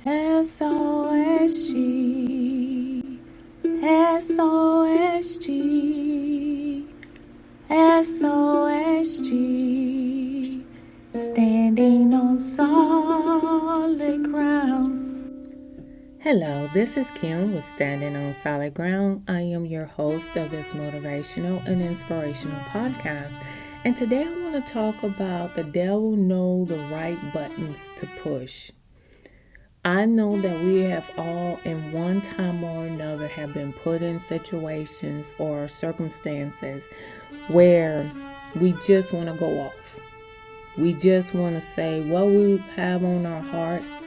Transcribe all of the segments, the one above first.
SOSG, SOSG, SOSG, standing on solid ground. Hello, this is Kim with Standing on Solid Ground. I am your host of this motivational and inspirational podcast. And today I want to talk about the devil know the right buttons to push. I know that we have all in one time or another have been put in situations or circumstances where we just want to go off. We just want to say what we have on our hearts.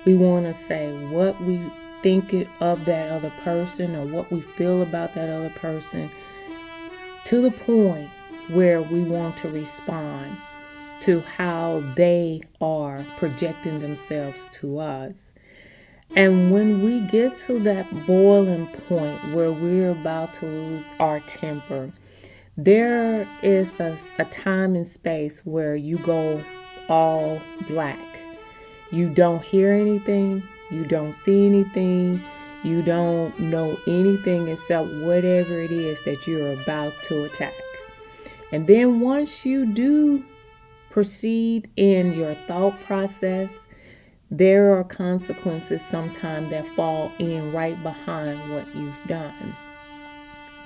We want to say what we think of that other person or what we feel about that other person, to the point where we want to respond to how they are projecting themselves to us. And when we get to that boiling point where we're about to lose our temper, there is a time and space where you go all black. You don't hear anything, you don't see anything, you don't know anything except whatever it is that you're about to attack. And then once you do proceed in your thought process, there are consequences sometimes that fall in right behind what you've done.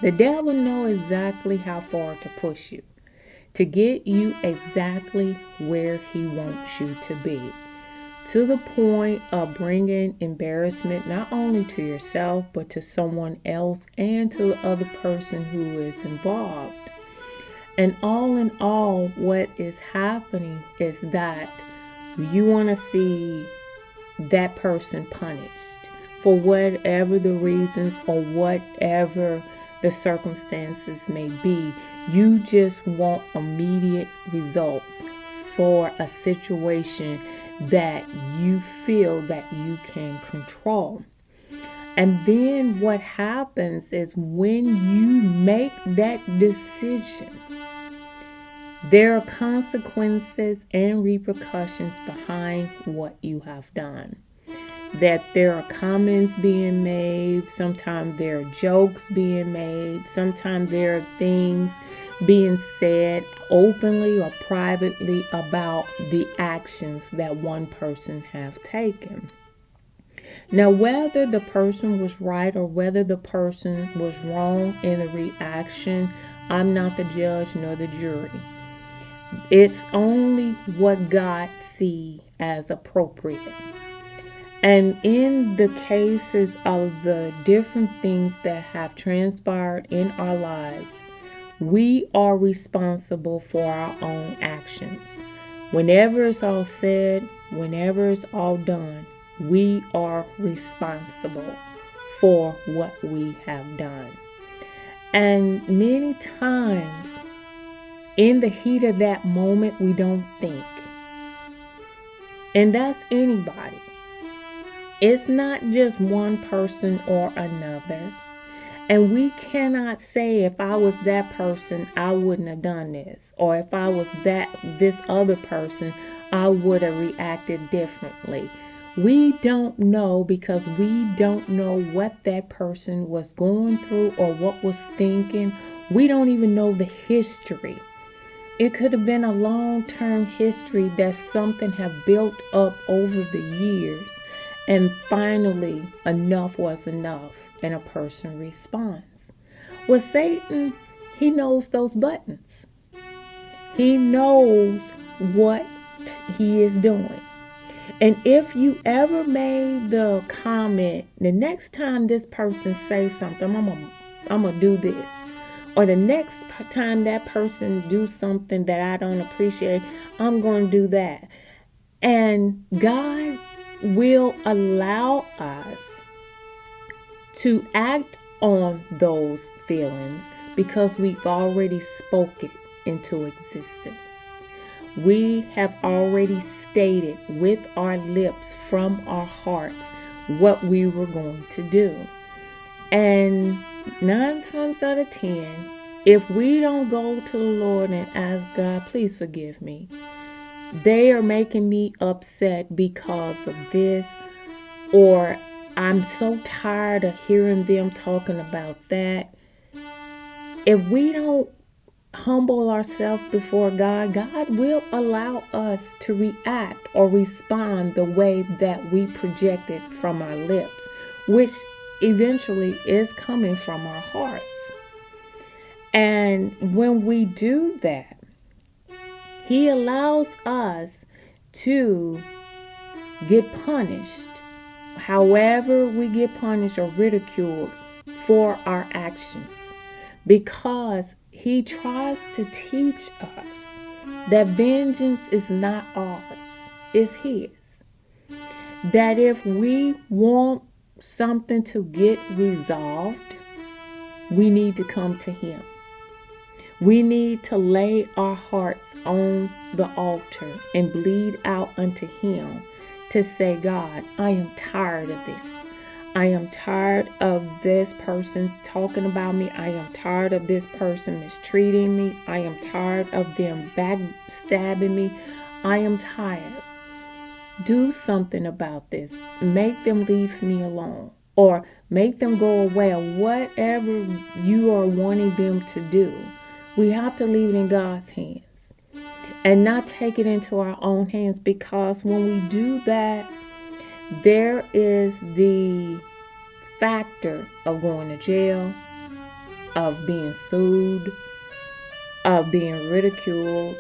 The devil knows exactly how far to push you, to get you exactly where he wants you to be, to the point of bringing embarrassment not only to yourself, but to someone else and to the other person who is involved. And all in all, what is happening is that you want to see that person punished for whatever the reasons or whatever the circumstances may be. You just want immediate results for a situation that you feel that you can control. And then what happens is when you make that decision, there are consequences and repercussions behind what you have done. That there are comments being made, sometimes there are jokes being made, sometimes there are things being said openly or privately about the actions that one person have taken. Now, whether the person was right or whether the person was wrong in the reaction, I'm not the judge nor the jury. It's only what God sees as appropriate. And in the cases of the different things that have transpired in our lives, we are responsible for our own actions. Whenever it's all said, whenever it's all done, we are responsible for what we have done. And many times, in the heat of that moment, we don't think. And that's anybody. It's not just one person or another. And we cannot say if I was that person, I wouldn't have done this. Or if I was this other person, I would have reacted differently. We don't know because we don't know what that person was going through or what was thinking. We don't even know the history. It could have been a long-term history that something have built up over the years, and finally enough was enough and a person responds. Well, Satan, he knows those buttons. He knows what he is doing. And if you ever made the comment, the next time this person says something, I'm gonna do this. Or the next time that person do something that I don't appreciate, I'm going to do that. And God will allow us to act on those feelings because we've already spoken into existence. We have already stated with our lips from our hearts what we were going to do. And 9 times out of 10, if we don't go to the Lord and ask God, please forgive me, they are making me upset because of this, or I'm so tired of hearing them talking about that. If we don't humble ourselves before God, God will allow us to react or respond the way that we projected from our lips, which eventually is coming from our hearts. And when we do that, He allows us to get punished, however we get punished or ridiculed for our actions, because He tries to teach us that vengeance is not ours, it's His. That if we want something to get resolved, we need to come to Him. We need to lay our hearts on the altar and bleed out unto Him to say, God, I am tired of this. I am tired of this person talking about me. I am tired of this person mistreating me. I am tired of them backstabbing me. I am tired. Do something about this. Make them leave me alone, or make them go away, or whatever you are wanting them to do. We have to leave it in God's hands and not take it into our own hands, because when we do that, there is the factor of going to jail, of being sued, of being ridiculed,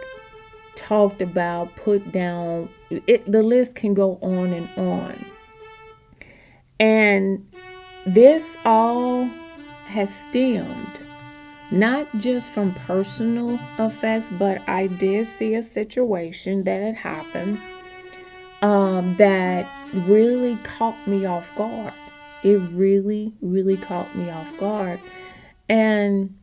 talked about, put down. The list can go on and on. And this all has stemmed not just from personal effects, but I did see a situation that had happened that really caught me off guard. It really, really caught me off guard. And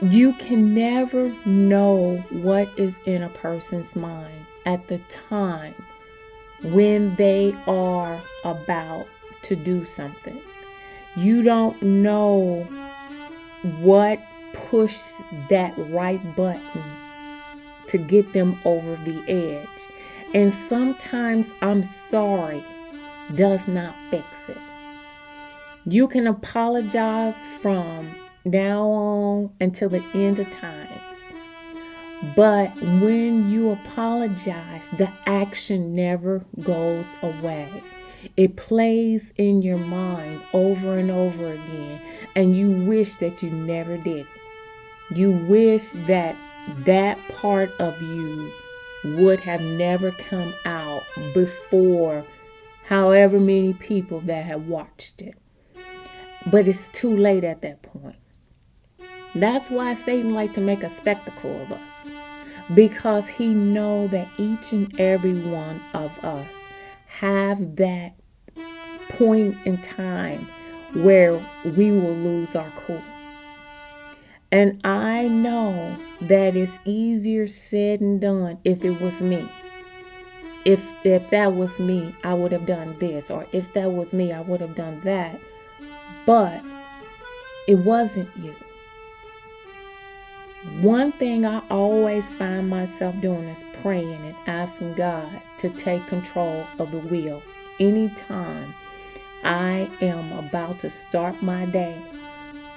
you can never know what is in a person's mind at the time when they are about to do something. You don't know what pushed that right button to get them over the edge. And sometimes I'm sorry does not fix it. You can apologize from now on until the end of times. But when you apologize, the action never goes away. It plays in your mind over and over again, and you wish that you never did it. You wish that that part of you would have never come out before however many people that have watched it. But it's too late at that point. That's why Satan likes to make a spectacle of us, because he knows that each and every one of us have that point in time where we will lose our cool. And I know that it's easier said than done if it was me. If that was me, I would have done this, or if that was me, I would have done that. But it wasn't you. One thing I always find myself doing is praying and asking God to take control of the wheel. Anytime I am about to start my day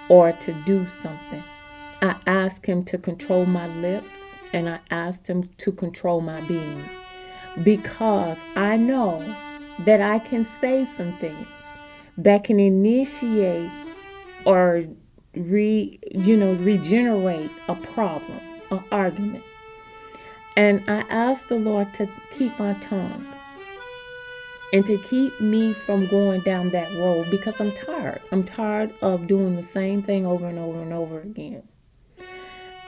or to do something, I ask Him to control my lips, and I ask Him to control my being, because I know that I can say some things that can initiate or regenerate a problem, an argument. And I ask the Lord to keep my tongue and to keep me from going down that road, because I'm tired. I'm tired of doing the same thing over and over and over again.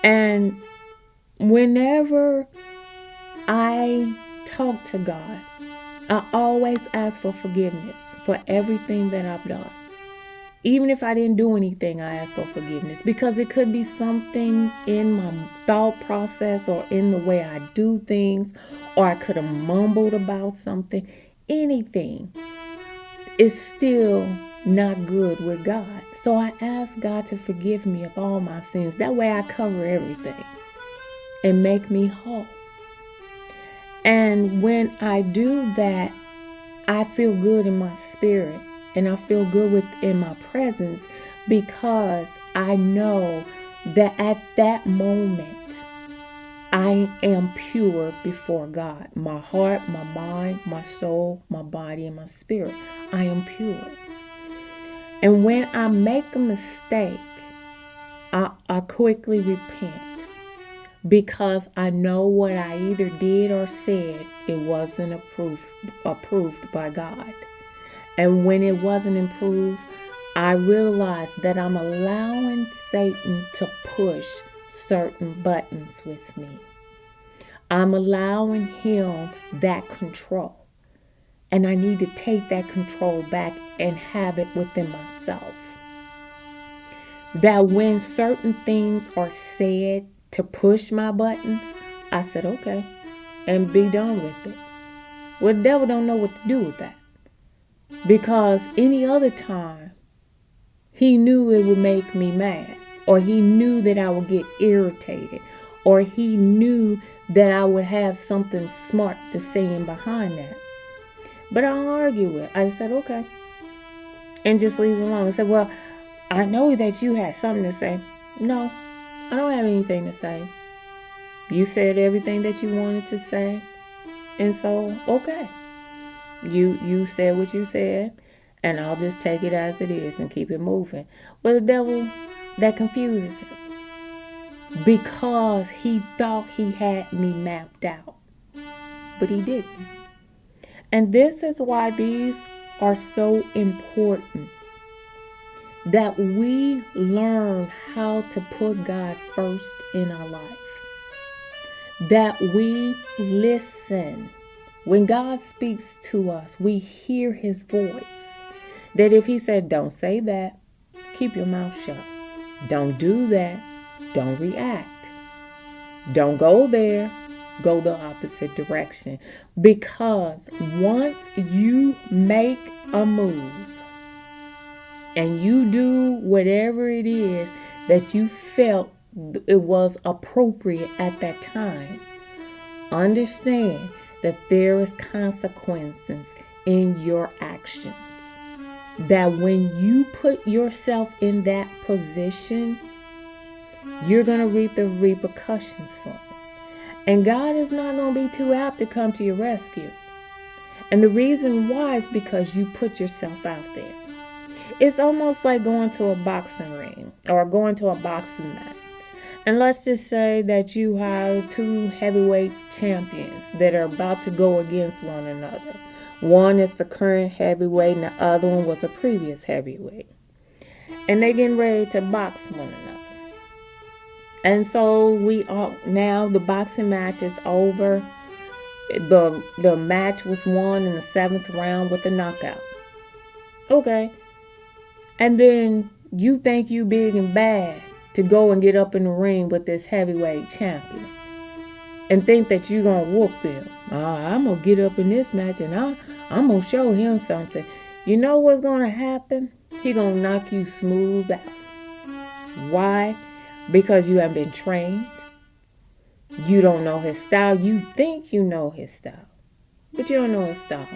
And whenever I talk to God, I always ask for forgiveness for everything that I've done. Even if I didn't do anything, I ask for forgiveness, because it could be something in my thought process or in the way I do things, or I could have mumbled about something. Anything is still not good with God. So I ask God to forgive me of all my sins. That way I cover everything and make me whole. And when I do that, I feel good in my spirit and I feel good within my presence because I know that at that moment, I am pure before God. My heart, my mind, my soul, my body, and my spirit. I am pure. And when I make a mistake, I quickly repent because I know what I either did or said, it wasn't approved by God. And when it wasn't improved, I realized that I'm allowing Satan to push certain buttons with me. I'm allowing him that control. And I need to take that control back and have it within myself. That when certain things are said to push my buttons, I said, okay, and be done with it. Well, the devil don't know what to do with that. Because any other time, he knew it would make me mad. Or he knew that I would get irritated. Or he knew that I would have something smart to say in behind that. But I don't argue with it. I said, okay. And just leave it alone. I said, well, I know that you had something to say. No, I don't have anything to say. You said everything that you wanted to say. And so, okay. You said what you said. And I'll just take it as it is and keep it moving. But the devil, that confuses him. Because he thought he had me mapped out. But he didn't. And this is why these are so important. That we learn how to put God first in our life. That we listen. When God speaks to us, we hear his voice. That if he said, don't say that, keep your mouth shut. Don't do that. Don't react. Don't go there. Go the opposite direction. Because once you make a move, and you do whatever it is that you felt it was appropriate at that time, understand that there is consequences in your actions. That when you put yourself in that position, you're going to reap the repercussions from it. And God is not going to be too apt to come to your rescue. And the reason why is because you put yourself out there. It's almost like going to a boxing ring or going to a boxing match. And let's just say that you have two heavyweight champions that are about to go against one another. One is the current heavyweight and the other one was a previous heavyweight. And they're getting ready to box one another. And so now the boxing match is over. The match was won in the 7th round with a knockout. Okay. And then you think you big and bad to go and get up in the ring with this heavyweight champion. And think that you're going to whoop him. I'm going to get up in this match and I'm going to show him something. You know what's going to happen? He's going to knock you smooth out. Why? Because you haven't been trained. You don't know his style. You think you know his style. But you don't know his style.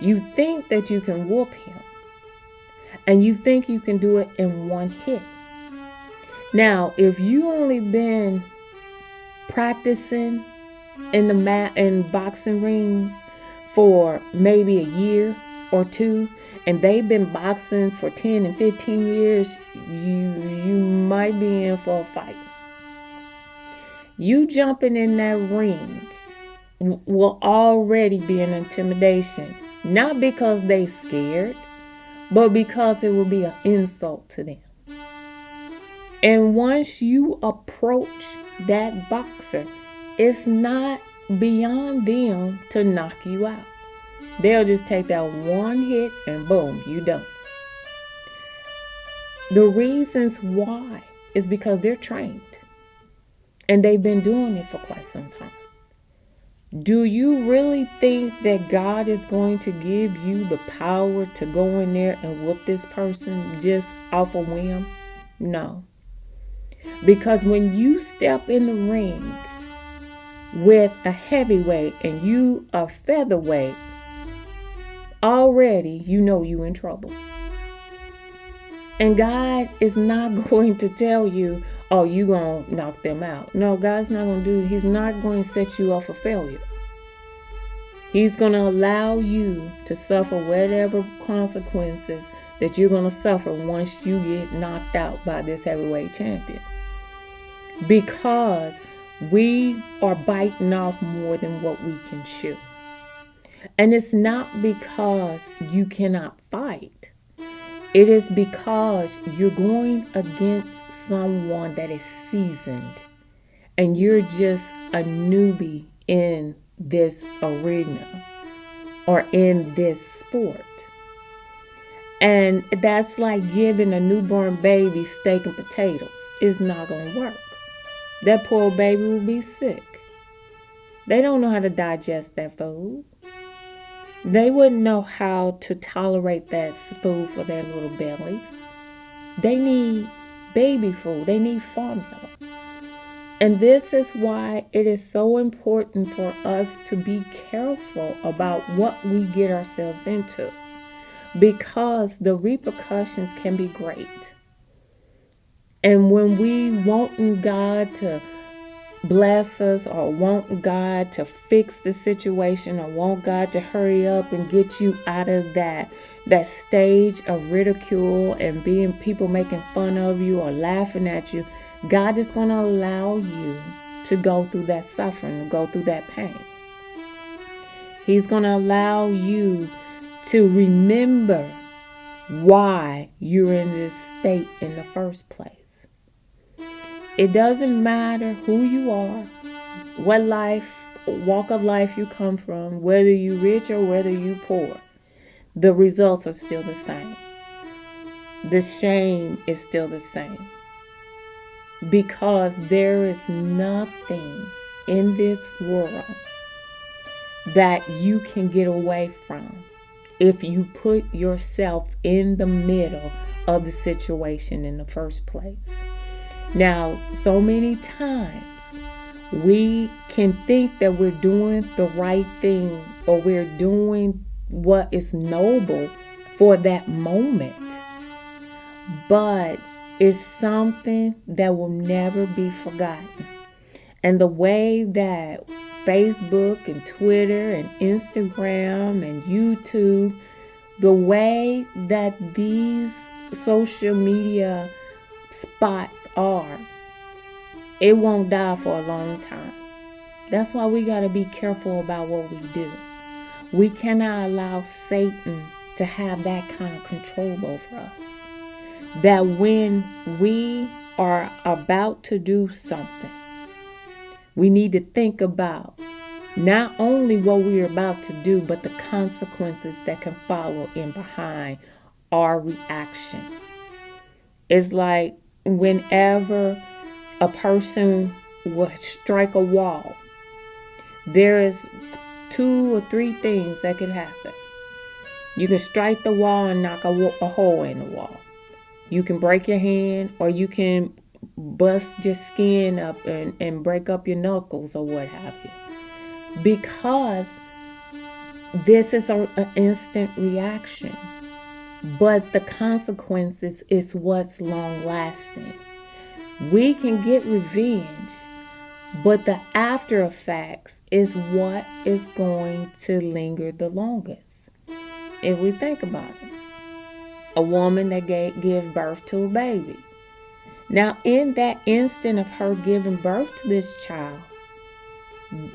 You think that you can whoop him. And you think you can do it in one hit. Now, if you only been practicing in boxing rings for maybe a year or two, and they've been boxing for 10 and 15 years, you might be in for a fight. You jumping in that ring will already be an intimidation. Not because they scared, but because it will be an insult to them. And once you approach that boxer, it's not beyond them to knock you out. They'll just take that one hit and boom, you done. The reasons why is because they're trained. And they've been doing it for quite some time. Do you really think that God is going to give you the power to go in there and whoop this person just off a whim? No. Because when you step in the ring with a heavyweight and you a featherweight, already you know you in trouble. And God is not going to tell you, oh, you going to knock them out. No, God's not going to do it. He's not going to set you up for failure. He's going to allow you to suffer whatever consequences that you're going to suffer once you get knocked out by this heavyweight champion. Because we are biting off more than what we can chew. And it's not because you cannot fight. It is because you're going against someone that is seasoned. And you're just a newbie in this arena or in this sport. And that's like giving a newborn baby steak and potatoes. It's not going to work. That poor baby will be sick. They don't know how to digest that food. They wouldn't know how to tolerate that food for their little bellies. They need baby food. They need formula. And this is why it is so important for us to be careful about what we get ourselves into, because the repercussions can be great. And when we want God to bless us, or want God to fix the situation, or want God to hurry up and get you out of that stage of ridicule and being people making fun of you or laughing at you, God is going to allow you to go through that suffering, to go through that pain. He's going to allow you to remember why you're in this state in the first place. It doesn't matter who you are, what walk of life you come from, whether you're rich or whether you're poor. The results are still the same. The shame is still the same. Because there is nothing in this world that you can get away from if you put yourself in the middle of the situation in the first place. Now, so many times we can think that we're doing the right thing, or we're doing what is noble for that moment. But it's something that will never be forgotten. And the way that Facebook and Twitter and Instagram and YouTube, the way that these social media spots are, it won't die for a long time. That's why we got to be careful about what we do. We cannot allow Satan to have that kind of control over us. That when we are about to do something, we need to think about not only what we're about to do, but the consequences that can follow in behind our reaction. It's like whenever a person will strike a wall, there is 2 or 3 things that could happen. You can strike the wall and knock a hole in the wall. You can break your hand, or you can bust your skin up and break up your knuckles or what have you. Because this is an instant reaction. But the consequences is what's long lasting. We can get revenge, but the after effects is what is going to linger the longest. If we think about it. A woman that gave birth to a baby. Now, in that instant of her giving birth to this child,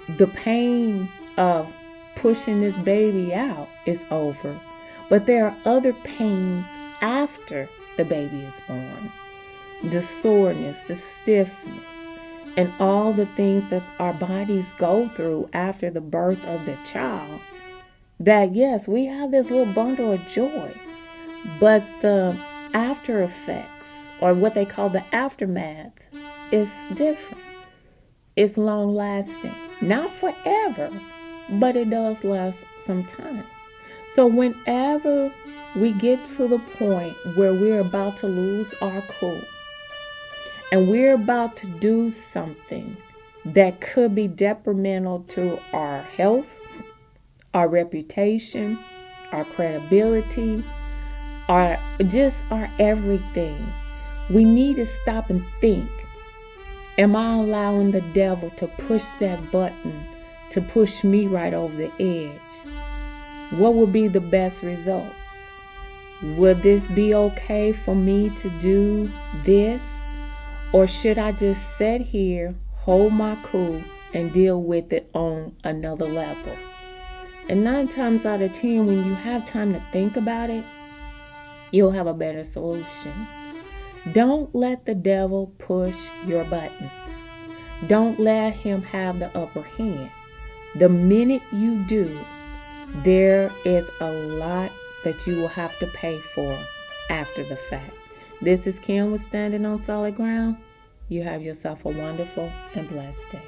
the pain of pushing this baby out is over. But there are other pains after the baby is born. The soreness, the stiffness, and all the things that our bodies go through after the birth of the child. That, yes, we have this little bundle of joy. But the after effects, or what they call the aftermath, is different. It's long lasting. Not forever, but it does last some time. So whenever we get to the point where we're about to lose our cool, and we're about to do something that could be detrimental to our health, our reputation, our credibility, our everything. We need to stop and think. Am I allowing the devil to push that button to push me right over the edge? What would be the best results? Would this be okay for me to do this? Or should I just sit here, hold my cool, and deal with it on another level? And 9 times out of 10, when you have time to think about it, you'll have a better solution. Don't let the devil push your buttons. Don't let him have the upper hand. The minute you do, there is a lot that you will have to pay for after the fact. This is Kim with Standing on Solid Ground. You have yourself a wonderful and blessed day.